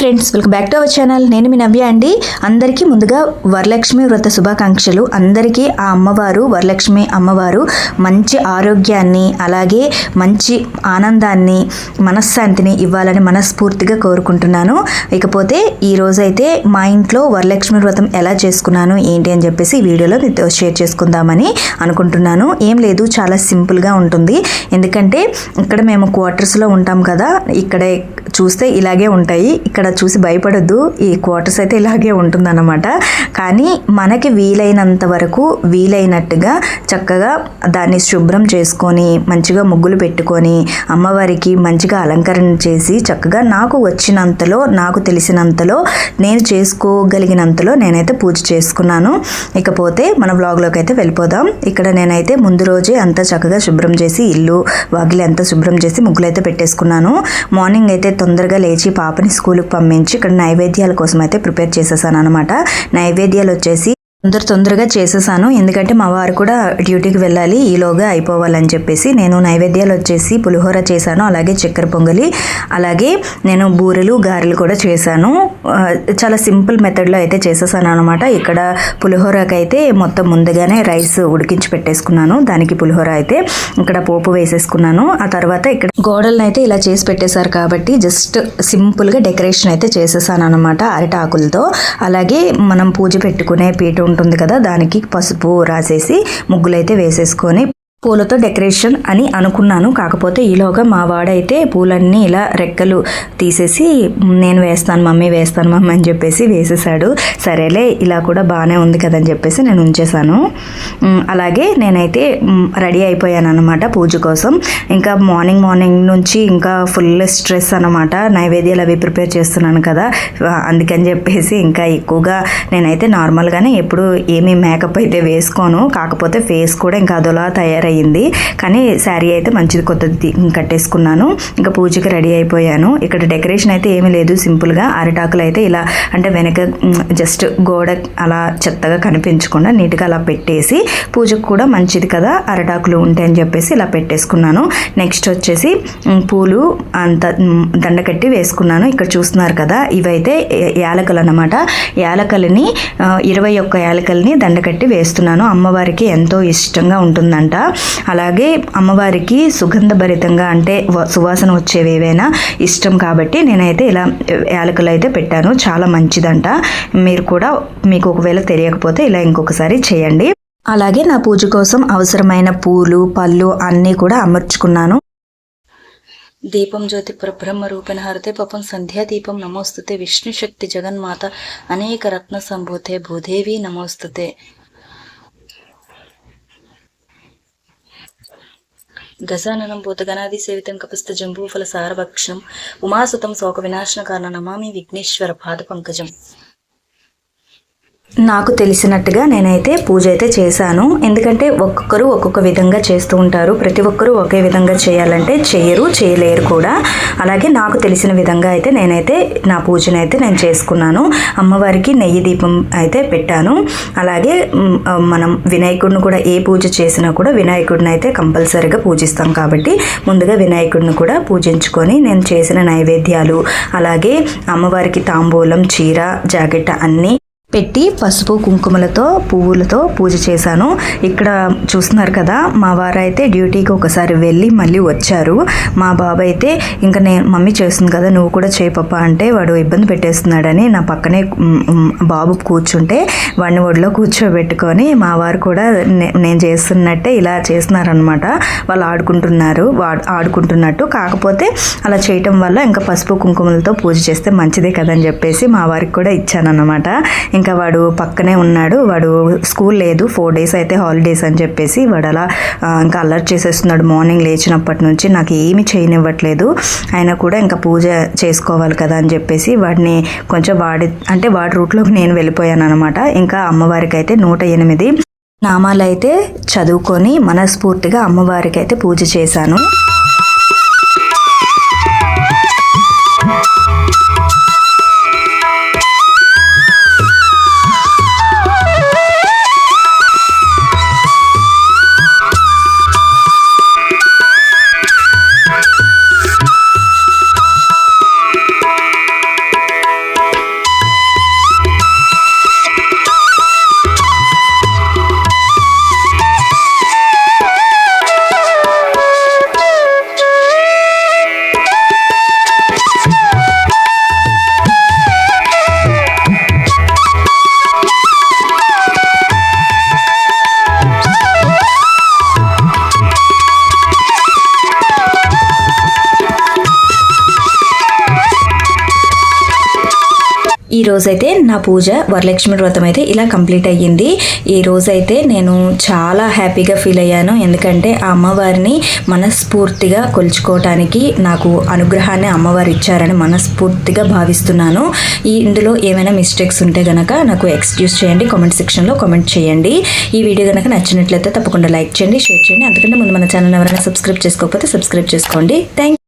Friends, welcome back to our channel. నేను మీ నవ్య అండి. అందరికీ ముందుగా వరలక్ష్మి వ్రత శుభాకాంక్షలు. అందరికీ ఆ అమ్మవారు, వరలక్ష్మి అమ్మవారు మంచి ఆరోగ్యాన్ని, అలాగే మంచి ఆనందాన్ని, మనశ్శాంతిని ఇవ్వాలని మనస్ఫూర్తిగా కోరుకుంటున్నాను. ఇకపోతే ఈ రోజైతే మా ఇంట్లో వరలక్ష్మి వ్రతం ఎలా చేసుకున్నాను ఏంటి అని చెప్పేసి ఈ వీడియోలో మీతో షేర్ చేసుకుందామని అనుకుంటున్నాను. ఏం లేదు, చాలా సింపుల్గా ఉంటుంది. ఎందుకంటే ఇక్కడ మేము క్వార్టర్స్లో ఉంటాం కదా, ఇక్కడ చూస్తే ఇలాగే ఉంటాయి. ఇక్కడ చూసి భయపడొద్దు, ఈ క్వార్టర్స్ అయితే ఇలాగే ఉంటుందన్నమాట. కానీ మనకి వీలైనంత వరకు వీలైనట్టుగా చక్కగా దాన్ని శుభ్రం చేసుకొని మంచిగా ముగ్గులు పెట్టుకొని అమ్మవారికి మంచిగా అలంకరణ చేసి చక్కగా నాకు వచ్చినంతలో, నాకు తెలిసినంతలో, నేను చేసుకోగలిగినంతలో నేనైతే పూజ చేసుకున్నాను. ఇకపోతే మన వ్లాగ్లోకి అయితే వెళ్ళిపోదాం. ఇక్కడ నేనైతే ముందు రోజే అంతా చక్కగా శుభ్రం చేసి ఇల్లు వాకిలి అంతా శుభ్రం చేసి ముగ్గులు అయితే పెట్టేసుకున్నాను. మార్నింగ్ అయితే తొందరగా లేచి పాపని స్కూల్కి పంపించి ఇక్కడ నైవేద్యాల కోసం అయితే ప్రిపేర్ చేసేసాను అనమాట. నైవేద్యాలు వచ్చేసి తొందరగా చేసేసాను, ఎందుకంటే మా వారు కూడా డ్యూటీకి వెళ్ళాలి, ఈలోగా అయిపోవాలని చెప్పేసి. నేను నైవేద్యాలు వచ్చేసి పులిహోర చేశాను, అలాగే చక్కెర పొంగలి, అలాగే నేను బూరెలు గారెలు కూడా చేశాను. చాలా సింపుల్ మెథడ్లో అయితే చేసేసాను అనమాట. ఇక్కడ పులిహోరకి అయితే మొత్తం ముందుగానే రైస్ ఉడికించి పెట్టేసుకున్నాను. దానికి పులిహోర అయితే ఇక్కడ పోపు వేసేసుకున్నాను. ఆ తర్వాత ఇక్కడ గోడలను అయితే ఇలా చేసి పెట్టేశారు కాబట్టి జస్ట్ సింపుల్గా డెకరేషన్ అయితే చేసేసాను అనమాట అరిటాకులతో. అలాగే మనం పూజ పెట్టుకునే పీట ఉంటుంది కదా, దానికి పసుపు రాసేసి ముగ్గులైతే వేసేసుకొని పూలతో డెకరేషన్ అని అనుకున్నాను. కాకపోతే ఈలోగా మా వాడైతే పూలన్నీ ఇలా రెక్కలు తీసేసి నేను వేస్తాను మమ్మీ అని చెప్పేసి వేసేసాడు. సరేలే, ఇలా కూడా బాగానే ఉంది కదని చెప్పేసి నేను ఉంచేసాను. అలాగే నేనైతే రెడీ అయిపోయాను అనమాట పూజ కోసం. ఇంకా మార్నింగ్ నుంచి ఇంకా ఫుల్ స్ట్రెస్ అనమాట. నైవేద్యాలు అవి ప్రిపేర్ చేస్తున్నాను కదా, అందుకని చెప్పేసి ఇంకా ఎక్కువగా నేనైతే నార్మల్గానే ఎప్పుడు ఏమీ మేకప్ అయితే వేసుకోను. కాకపోతే ఫేస్ కూడా ఇంకా అదోలా తయారయ్యింది. కానీ శారీ అయితే మంచిది కొత్తది కట్టేసుకున్నాను. ఇంకా పూజకి రెడీ అయిపోయాను. ఇక్కడ డెకరేషన్ అయితే ఏమీ లేదు, సింపుల్గా అరిటాకులు అయితే ఇలా అంటే వెనక జస్ట్ గోడ అలా చెత్తగా కనిపించకుండా నీట్గా అలా పెట్టేసి పూజకు కూడా మంచిది కదా అరిటాకులు ఉంటాయి అని చెప్పేసి ఇలా పెట్టేసుకున్నాను. నెక్స్ట్ వచ్చేసి పూలు అంత దండ కట్టి వేసుకున్నాను. ఇక్కడ చూస్తున్నారు కదా, ఇవైతే యాలకలు అన్నమాట. యాలకలని 21 యాలకల్ని దండ కట్టి వేస్తున్నాను. అమ్మవారికి ఎంతో ఇష్టంగా ఉంటుందంట. అలాగే అమ్మవారికి సుగంధభరితంగా అంటే సువాసన వచ్చేవి ఏవైనా ఇష్టం కాబట్టి నేనైతే ఇలా యాలకులు అయితే పెట్టాను. చాలా మంచిదంట. మీరు కూడా మీకు ఒకవేళ తెలియకపోతే ఇలా ఇంకొకసారి చేయండి. అలాగే నా పూజ కోసం అవసరమైన పూలు పళ్ళు అన్నీ కూడా అమర్చుకున్నాను. దీపం జ్యోతి పరబ్రహ్మ రూపేణ హరతే పపం సంధ్యా దీపం నమోస్తుతే విష్ణు శక్తి జగన్మాత అనేక రత్న సంభూతే భూదేవి నమోస్తుతే. గజాననం భూతగణాది సేవితం కపిస్త జంబూఫల సారభక్షం ఉమాసుతం శోక వినాశన కారణ నమామి విఘ్నేశ్వర పాద పంకజం. నాకు తెలిసినట్టుగా నేనైతే పూజ అయితే చేశాను. ఎందుకంటే ఒక్కొక్కరు ఒక్కొక్క విధంగా చేస్తూ ఉంటారు. ప్రతి ఒక్కరూ ఒకే విధంగా చేయాలంటే చేయలేరు కూడా. అలాగే నాకు తెలిసిన విధంగా అయితే నేనైతే నా పూజను అయితే నేను చేసుకున్నాను. అమ్మవారికి నెయ్యి దీపం అయితే పెట్టాను. అలాగే మనం వినాయకుడిని కూడా ఏ పూజ చేసినా కూడా వినాయకుడిని అయితే కంపల్సరీగా పూజిస్తాం కాబట్టి ముందుగా వినాయకుడిని కూడా పూజించుకొని నేను చేసిన నైవేద్యాలు, అలాగే అమ్మవారికి తాంబూలం, చీర, జాకెట్ అన్నీ పెట్టి పసుపు కుంకుమలతో పువ్వులతో పూజ చేశాను. ఇక్కడ చూస్తున్నారు కదా, మా వారైతే డ్యూటీకి ఒకసారి వెళ్ళి మళ్ళీ వచ్చారు. మా బాబు అయితే ఇంకా నేను మమ్మీ చేస్తుంది కదా నువ్వు కూడా చేయి పప్ప అంటే వాడు ఇబ్బంది పెట్టేస్తున్నాడని నా పక్కనే బాబు కూర్చుంటే వాడిని ఒడిలో కూర్చోబెట్టుకొని మా వారు కూడా నేను చేస్తున్నట్టే ఇలా చేస్తున్నారనమాట. వాళ్ళు ఆడుకుంటున్నట్టు. కాకపోతే అలా చేయటం వల్ల ఇంకా పసుపు కుంకుమలతో పూజ చేస్తే మంచిదే కదని చెప్పేసి మా వారికి కూడా ఇచ్చానన్నమాట. ఇంకా వాడు పక్కనే ఉన్నాడు. వాడు స్కూల్ లేదు, 4 days అయితే హాలిడేస్ అని చెప్పేసి వాడు అలా ఇంకా అల్లరి చేసేస్తున్నాడు. మార్నింగ్ లేచినప్పటి నుంచి నాకు ఏమీ చేయనివ్వట్లేదు. అయినా కూడా ఇంకా పూజ చేసుకోవాలి కదా అని చెప్పేసి వాడిని కొంచెం వాడి రూట్లోకి నేను వెళ్ళిపోయాను అనమాట. ఇంకా అమ్మవారికి అయితే 108 నామాలు అయితే చదువుకొని మనస్ఫూర్తిగా అమ్మవారికి అయితే పూజ చేశాను. రోజైతే నా పూజ వరలక్ష్మి వ్రతం అయితే ఇలా కంప్లీట్ అయ్యింది. ఈ రోజైతే నేను చాలా హ్యాపీగా ఫీల్ అయ్యాను. ఎందుకంటే ఆ అమ్మవారిని మనస్ఫూర్తిగా కొలుచుకోవటానికి నాకు అనుగ్రహాన్ని అమ్మవారు ఇచ్చారని మనస్ఫూర్తిగా భావిస్తున్నాను. ఇందులో ఏమైనా మిస్టేక్స్ ఉంటే గనక నాకు ఎక్స్క్యూజ్ చేయండి, కామెంట్ సెక్షన్లో కామెంట్ చేయండి. ఈ వీడియో కనుక నచ్చినట్లయితే తప్పకుండా లైక్ చేయండి, షేర్ చేయండి. అంతకంటే ముందు మన ఛానల్ ఎవరైనా సబ్స్క్రైబ్ చేసుకోకపోతే సబ్స్క్రైబ్ చేసుకోండి. థ్యాంక్